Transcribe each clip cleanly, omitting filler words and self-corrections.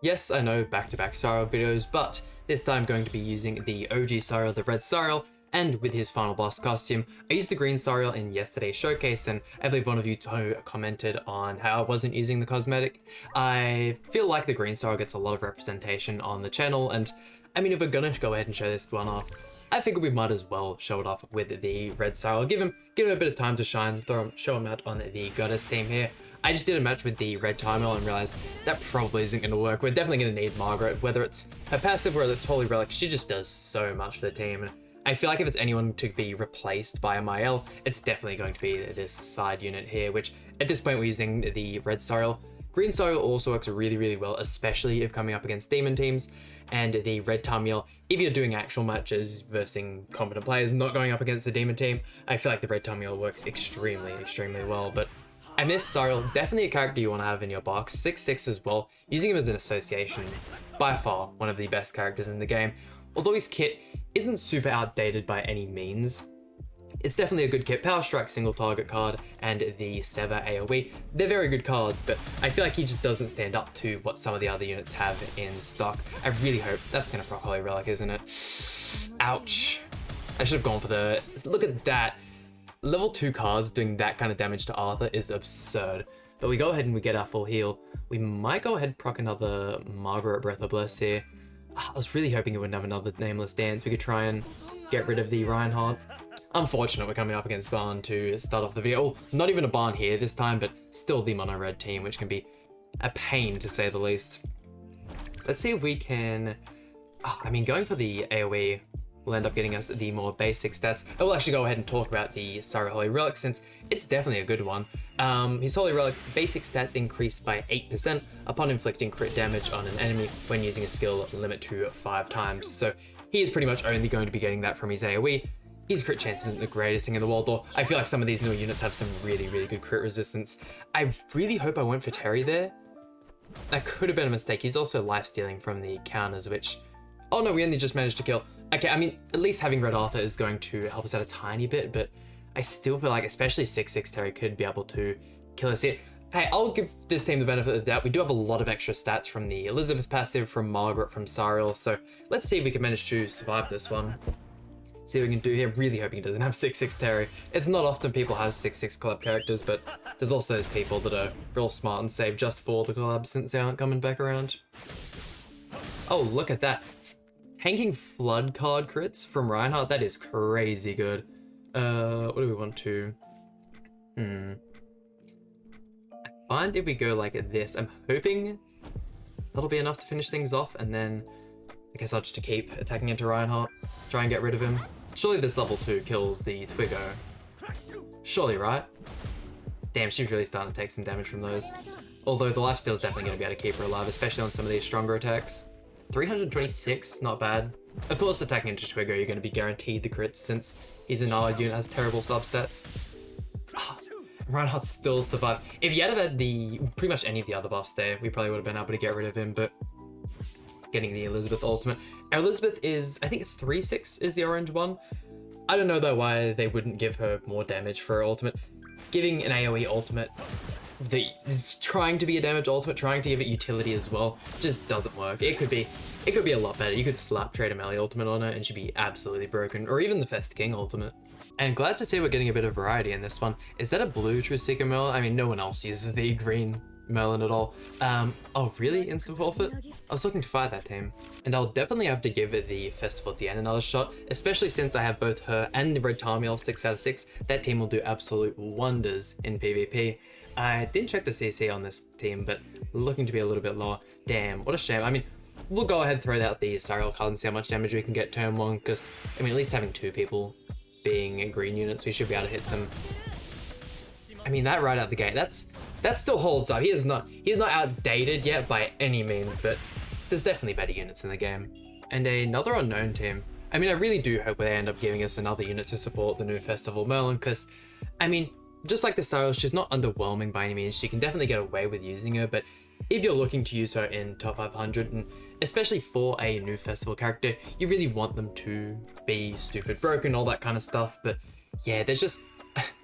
Yes, I know, back-to-back SARIEL videos, but this time I'm going to be using the OG SARIEL, the red SARIEL, and with his final boss costume. I used the green SARIEL in yesterday's showcase, and I believe one of you commented on how I wasn't using the cosmetic. I feel like the green SARIEL gets a lot of representation on the channel, and I mean, if we're gonna go ahead and show this one off, I figure we might as well show it off with the red SARIEL. Give him a bit of time to shine, show him out on the goddess team here. I just did a match with the red Timel and realized that probably isn't going to work. We're definitely going to need Margaret, whether it's her passive or it's Holy Relic. She just does so much for the team. And I feel like if it's anyone to be replaced by a Mael, it's definitely going to be this side unit here, which at this point we're using the red SARIEL. Green SARIEL also works really, really well, especially if coming up against demon teams. And the red Tamil, if you're doing actual matches versus competent players, not going up against the demon team, I feel like the red Tamil works extremely, extremely well. But I miss SARIEL, definitely a character you want to have in your box. 6/6 as well, using him as an association, by far one of the best characters in the game. Although his kit isn't super outdated by any means, it's definitely a good kit. Power Strike single target card and the Sever AoE, they're very good cards, but I feel like he just doesn't stand up to what some of the other units have in stock. I really hope that's going to proc Holy Relic, isn't it? Ouch. I should have gone for the... Look at that. Level 2 cards doing that kind of damage to Arthur is absurd. But we go ahead and we get our full heal. We might go ahead and proc another Margaret Breath of Bliss here. I was really hoping it wouldn't have another Nameless Dance. We could try and get rid of the Reinhardt. Unfortunate we're coming up against Barn to start off the video. Oh, not even a Barn here this time, but still the mono red team, which can be a pain to say the least. Let's see if we can... I mean, going for the AoE will end up getting us the more basic stats. I will actually go ahead and talk about the SARIEL Holy Relic since it's definitely a good one. His Holy Relic basic stats increase by 8% upon inflicting crit damage on an enemy when using a skill limit to 5 times. So he is pretty much only going to be getting that from his AoE. His crit chance isn't the greatest thing in the world, though I feel like some of these newer units have some really, really good crit resistance. I really hope I went for Terry there. That could have been a mistake. He's also life-stealing from the counters, which... Oh no, we only just managed to kill. Okay, I mean, at least having Red Arthur is going to help us out a tiny bit, but I still feel like especially 6/6 Terry could be able to kill us here. Hey, I'll give this team the benefit of the doubt. We do have a lot of extra stats from the Elizabeth passive, from Margaret, from SARIEL, so let's see if we can manage to survive this one. See what we can do here. Really hoping he doesn't have 6/6 Terry. It's not often people have 6/6 club characters, but there's also those people that are real smart and save just for the collab since they aren't coming back around. Oh, look at that. Tanking Flood card crits from Reinhardt, that is crazy good. What do we want to... I find if we go like this, I'm hoping that'll be enough to finish things off, and then I guess I'll just keep attacking into Reinhardt, try and get rid of him. Surely this level 2 kills the Twiggo. Surely, right? Damn, she's really starting to take some damage from those. Although the lifesteal is definitely going to be able to keep her alive, especially on some of these stronger attacks. 326, not bad. Of course, attacking into Twiggo, you're going to be guaranteed the crits since his Anard unit has terrible substats. Reinhardt still survived. If he had had the pretty much any of the other buffs there, we probably would have been able to get rid of him, but getting the Elizabeth ultimate. Our Elizabeth is, I think 3/6 is the orange one. I don't know though why they wouldn't give her more damage for her ultimate. Giving an AoE ultimate that is trying to be a damage ultimate, trying to give it utility as well, just doesn't work. It could be a lot better. You could slap Trader Melee ultimate on her and she'd be absolutely broken, or even the Fest King ultimate. And glad to see we're getting a bit of variety in this one. Is that a blue True Seeker Merlin? I mean, no one else uses the green Merlin at all. Oh really? Instant forfeit? I was looking to fire that team. And I'll definitely have to give it the Festival at the end another shot, especially since I have both her and the Red Tarmiel 6 out of 6. That team will do absolute wonders in PvP. I didn't check the CC on this team, but looking to be a little bit lower. Damn, what a shame. I mean, we'll go ahead and throw out the SARIEL card and see how much damage we can get turn 1, because, I mean, at least having 2 people being green units, we should be able to hit some... I mean, that right out the gate, that still holds up. He's not outdated yet by any means, but there's definitely better units in the game. And another unknown team. I mean, I really do hope they end up giving us another unit to support the new Festival Merlin, because, I mean, just like the SARIEL, she's not underwhelming by any means. She can definitely get away with using her, but if you're looking to use her in top 500, and especially for a new Festival character, you really want them to be stupid broken, all that kind of stuff. But yeah, there's just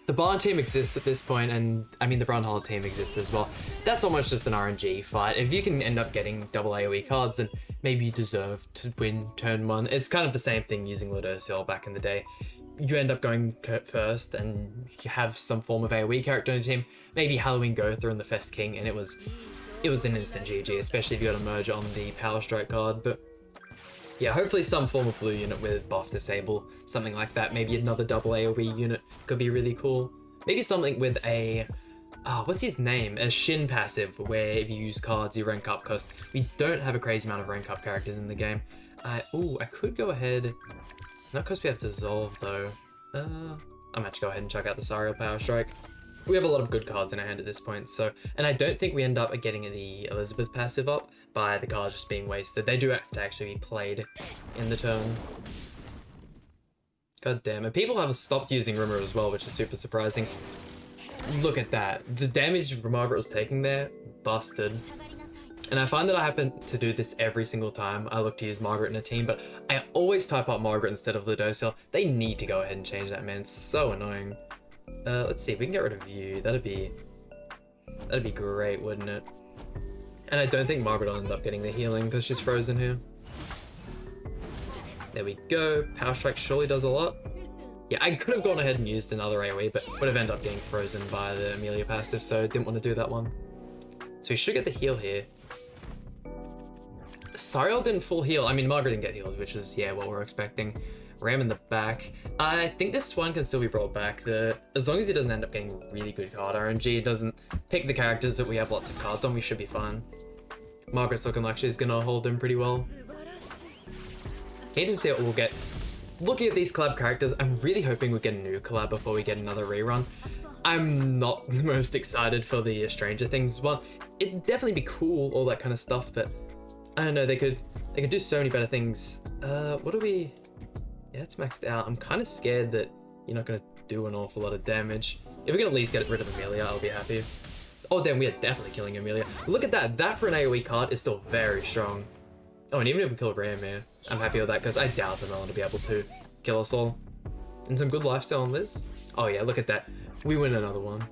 the Barn team exists at this point, and I mean the Brunhard team exists as well. That's almost just an RNG fight. If you can end up getting double AoE cards, then maybe you deserve to win turn 1. It's kind of the same thing using Ludociel back in the day. You end up going first, and you have some form of AoE character on your team. Maybe Halloween Gotha and the Fest King, and it was an instant GG, especially if you got a merge on the Power Strike card. But yeah, hopefully some form of blue unit with buff disable, something like that. Maybe another double AoE unit could be really cool. Maybe something with a, what's his name? A Shin passive, where if you use cards, you rank up, because we don't have a crazy amount of rank up characters in the game. I could go ahead, not because we have Dissolve though. I'm gonna have to go ahead and check out the Sariel Power Strike. We have a lot of good cards in our hand at this point, so, and I don't think we end up getting the Elizabeth passive up by the cards just being wasted. They do have to actually be played in the turn. God damn it. People have stopped using Rimmer as well, which is super surprising. Look at that. The damage Margaret was taking there, busted. And I find that I happen to do this every single time I look to use Margaret in a team, but I always type up Margaret instead of Ludociel. They need to go ahead and change that, man. It's so annoying. Let's see if we can get rid of you. That'd be great, wouldn't it? And I don't think Margaret will end up getting the healing because she's frozen here. There we go. Power Strike surely does a lot. Yeah, I could have gone ahead and used another AoE, but would have ended up getting frozen by the Amelia passive, so didn't want to do that one. So we should get the heal here. Sariel didn't full heal. I mean, Margaret didn't get healed, which is, yeah, what we're expecting. Ram in the back. I think this one can still be brought back. As long as he doesn't end up getting really good card RNG, doesn't pick the characters that we have lots of cards on, we should be fine. Margaret's looking like she's gonna hold him pretty well. Can't just see what we'll get. Looking at these collab characters, I'm really hoping we get a new collab before we get another rerun. I'm not the most excited for the Stranger Things one. It'd definitely be cool, all that kind of stuff, but I don't know, they could do so many better things. What do we... Yeah, it's maxed out. I'm kind of scared that you're not going to do an awful lot of damage. If we can at least get rid of Amelia, I'll be happy. Oh, then we are definitely killing Amelia. Look at that. That for an AoE card is still very strong. Oh, and even if we kill Ram here, I'm happy with that because I doubt the Melon to be able to kill us all. And some good lifesteal on Liz. Oh yeah, look at that. We win another one.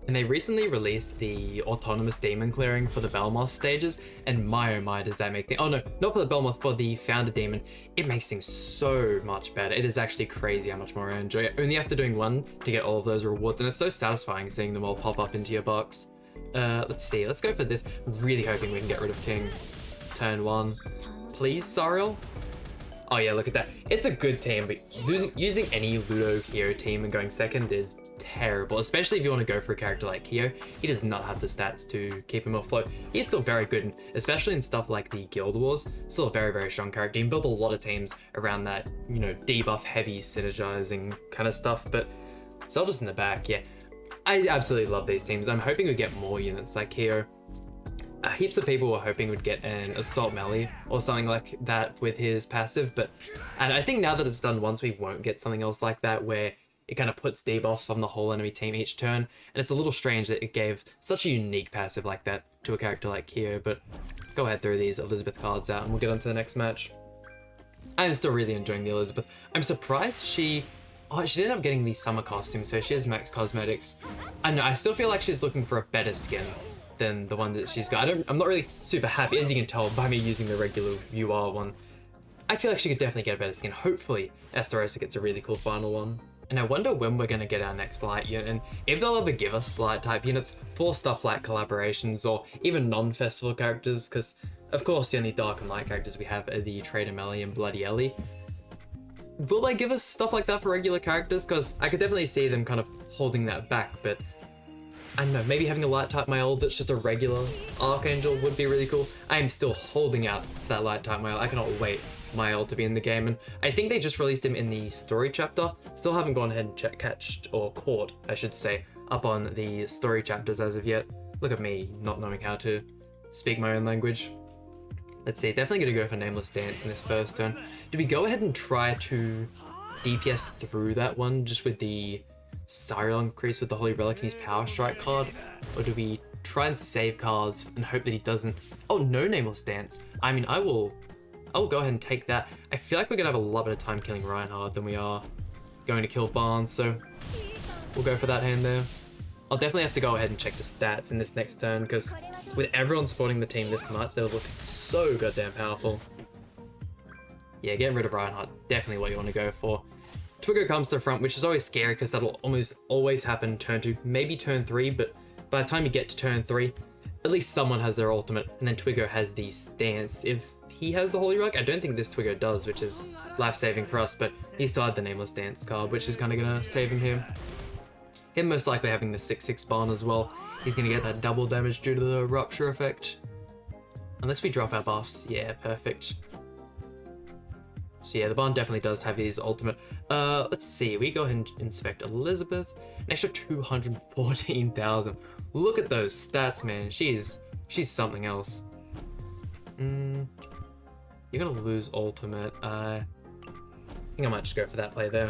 And they recently released the autonomous demon clearing for the Belmoth stages, and my oh my does that make things— oh no, not for the Belmoth, for the Founder demon. It makes things so much better. It is actually crazy how much more I enjoy it. Only after doing one to get all of those rewards, and it's so satisfying seeing them all pop up into your box. Let's see, let's go for this. Really hoping we can get rid of King. Turn 1. Please, Sariel? Oh yeah, look at that. It's a good team, but using any Ludo Kyo team and going second is terrible, especially if you want to go for a character like Kyo. He does not have the stats to keep him afloat. He's still very good, especially in stuff like the Guild Wars. Still a very, very strong character. You can build a lot of teams around that, you know, debuff heavy synergizing kind of stuff, but Zelda's in the back, yeah. I absolutely love these teams. I'm hoping we get more units like Kyo. Heaps of people were hoping we'd get an Assault Melee or something like that with his passive, and I think now that it's done once, we won't get something else like that where it kind of puts debuffs on the whole enemy team each turn, and it's a little strange that it gave such a unique passive like that to a character like Kyo. But go ahead, throw these Elizabeth cards out and we'll get on to the next match. I'm still really enjoying the Elizabeth. I'm surprised she ended up getting the summer costume, so she has max cosmetics. I know, I still feel like she's looking for a better skin than the one that she's got. I'm not really super happy, as you can tell by me using the regular UR one. I feel like she could definitely get a better skin. Hopefully Esterosa gets a really cool final one. And I wonder when we're going to get our next light unit, and if they'll ever give us light type units for stuff like collaborations or even non-festival characters, because of course the only dark and light characters we have are the Trader Melly and Bloody Ellie. Will they give us stuff like that for regular characters? Because I could definitely see them kind of holding that back, but I don't know, maybe having a light type Myol that's just a regular Archangel would be really cool. I am still holding out for that light type Myol. I cannot wait for Myol to be in the game, and I think they just released him in the story chapter. Still haven't gone ahead and caught, I should say, up on the story chapters as of yet. Look at me not knowing how to speak my own language. Let's see, definitely gonna go for Nameless Dance in this first turn. Do we go ahead and try to DPS through that one just with the Sariel increase with the Holy Relic and his Power Strike card? Or do we try and save cards and hope that he doesn't— oh, no Nameless Dance. I mean, I will go ahead and take that. I feel like we're gonna have a lot better time killing Reinhard than we are going to kill Barnes, so we'll go for that hand there. I'll definitely have to go ahead and check the stats in this next turn, because with everyone supporting the team this much, they'll look so goddamn powerful. Yeah, getting rid of Reinhardt, definitely what you want to go for. Twiggo comes to the front, which is always scary because that'll almost always happen turn 2, maybe turn 3, but by the time you get to turn 3, at least someone has their ultimate, and then Twiggo has the stance. If he has the Holy Relic, I don't think this Twiggo does, which is life-saving for us, but he still had the Nameless Dance card, which is kind of going to save him here. Him most likely having the 6/6 Barn as well. He's going to get that double damage due to the Rupture effect. Unless we drop our buffs. Yeah, perfect. So yeah, the Barn definitely does have his ultimate. Let's see, we go ahead and inspect Elizabeth. An extra 214,000. Look at those stats, man. She's something else. You're gonna lose ultimate. I think I might just go for that play there.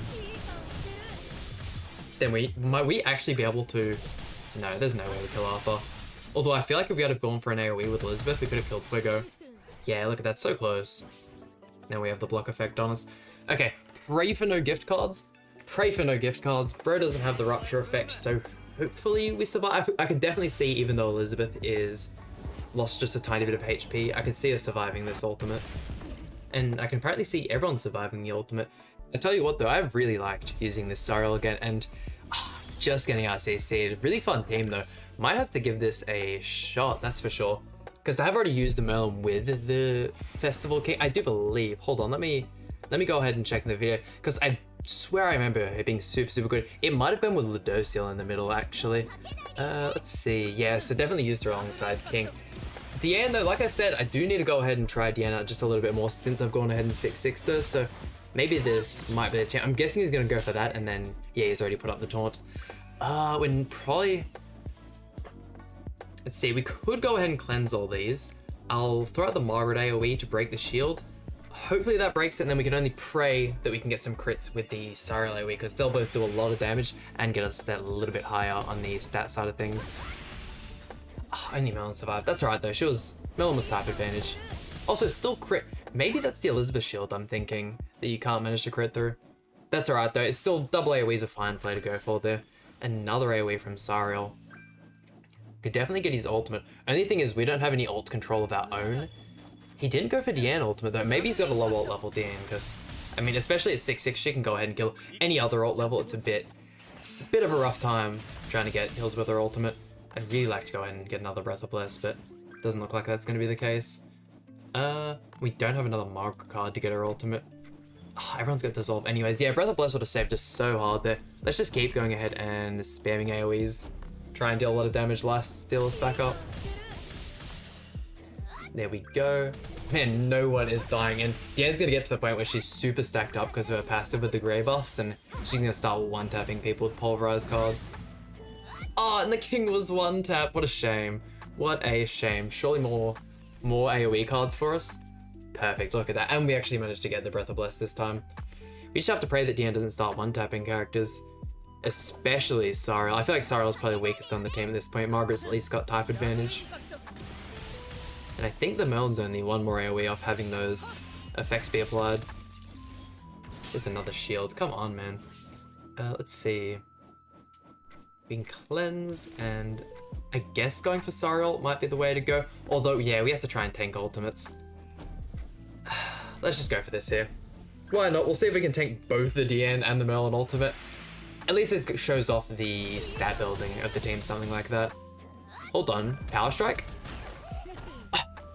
Then might we actually be able to... No, there's no way we kill Arthur. Although I feel like if we had have gone for an AoE with Elizabeth, we could have killed Twiggo. Yeah, look at that, so close. Now we have the block effect on us. Okay, pray for no gift cards. Pray for no gift cards. Bro doesn't have the Rupture effect, so hopefully we survive. I could definitely see, even though Elizabeth is lost just a tiny bit of HP, I could see her surviving this ultimate. And I can apparently see everyone surviving the ultimate. I tell you what though, I've really liked using this SARIEL again, and just getting RCC'd. Really fun team though. Might have to give this a shot, that's for sure. Because I've already used the Merlin with the Festival King, I do believe. Hold on, let me go ahead and check in the video, because I swear I remember it being super good. It might have been with Ludociel in the middle actually. Let's see, yeah, so definitely used her alongside King. Deanne though, like I said, I do need to go ahead and try Deanne out just a little bit more since I've gone ahead and 6/6'd her, so maybe this might be the chance. I'm guessing he's going to go for that, and then, yeah, he's already put up the taunt. When probably... Let's see, we could go ahead and cleanse all these. I'll throw out the Margaret AoE to break the shield. Hopefully that breaks it, and then we can only pray that we can get some crits with the SARIEL AoE, because they'll both do a lot of damage and get us that little bit higher on the stat side of things. Only Melon survived. That's alright though, Melon was type advantage. Also, still crit. Maybe that's the Elizabeth shield I'm thinking that you can't manage to crit through. That's alright though, it's still double AoE is a fine play to go for there. Another AoE from SARIEL. Could definitely get his ultimate. Only thing is we don't have any ult control of our own. He didn't go for Deanne ultimate though. Maybe he's got a low ult level Deanne, because I mean, especially at 6/6, she can go ahead and kill any other ult level. It's a bit of a rough time trying to get kills with her ultimate. I'd really like to go ahead and get another Breath of Bliss, but it doesn't look like that's going to be the case. We don't have another Margaret card to get her ultimate. Everyone's got Dissolve anyways. Yeah, Breath of Bliss would have saved us so hard there. Let's just keep going ahead and spamming AoEs. Try and deal a lot of damage, life steal us back up. There we go. Man, no one is dying, and Deanne's gonna get to the point where she's super stacked up because of her passive with the grey buffs, and she's gonna start one-tapping people with pulverized cards. Oh, and the king was one-tap. What a shame. What a shame. Surely more AoE cards for us. Perfect, look at that. And we actually managed to get the Breath of Bless this time. We just have to pray that Deanne doesn't start one-tapping characters. Especially SARIEL. I feel like SARIEL is probably the weakest on the team at this point. Margaret's at least got type advantage. And I think the Melon's only one more AoE off having those effects be applied. There's another shield. Come on, man. Let's see. We can cleanse, and I guess going for SARIEL might be the way to go. Although, yeah, we have to try and tank ultimates. Let's just go for this here. Why not? We'll see if we can tank both the Deanne and the Merlin ultimate. At least this shows off the stat building of the team, something like that. Hold on, Power Strike?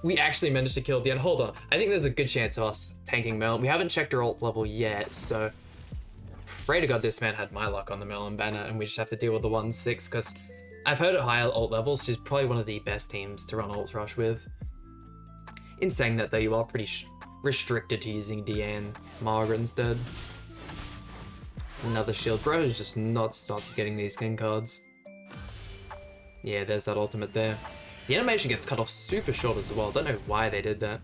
We actually managed to kill Deanne. Hold on, I think there's a good chance of us tanking Merlin. We haven't checked her ult level yet, so pray to God this man had my luck on the Merlin banner and we just have to deal with the 1/6, because I've heard at higher ult levels, she's probably one of the best teams to run ult rush with. In saying that though, you are pretty restricted to using Deanne Margaret instead. Another shield. Bro has just not stopped getting these king cards. Yeah, there's that ultimate there. The animation gets cut off super short as well. Don't know why they did that.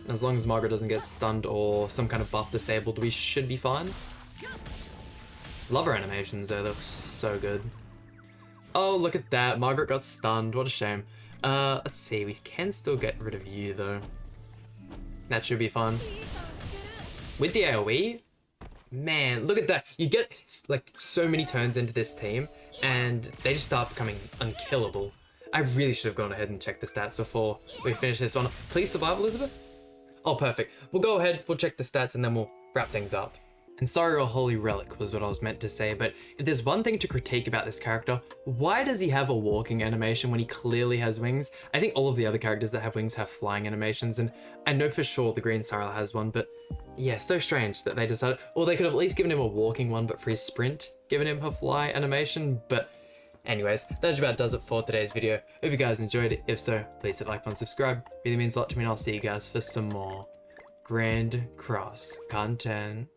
As long as Margaret doesn't get stunned or some kind of buff disabled, we should be fine. Love her animations though, they look so good. Oh, look at that. Margaret got stunned. What a shame. Let's see. We can still get rid of you though. That should be fun. With the AoE, Man, look at that. You get like so many turns into this team and they just start becoming unkillable. I really should have gone ahead and checked the stats before we finish this one. Please survive, Elizabeth? Oh, perfect. We'll go ahead, we'll check the stats and then we'll wrap things up. And SARIEL Holy Relic was what I was meant to say, but if there's one thing to critique about this character, why does he have a walking animation when he clearly has wings? I think all of the other characters that have wings have flying animations, and I know for sure the green SARIEL has one, but yeah, so strange that they decided, or they could have at least given him a walking one, but for his sprint, given him a fly animation, but anyways, that just about does it for today's video. Hope you guys enjoyed it. If so, please hit like and subscribe. Really means a lot to me, and I'll see you guys for some more Grand Cross content.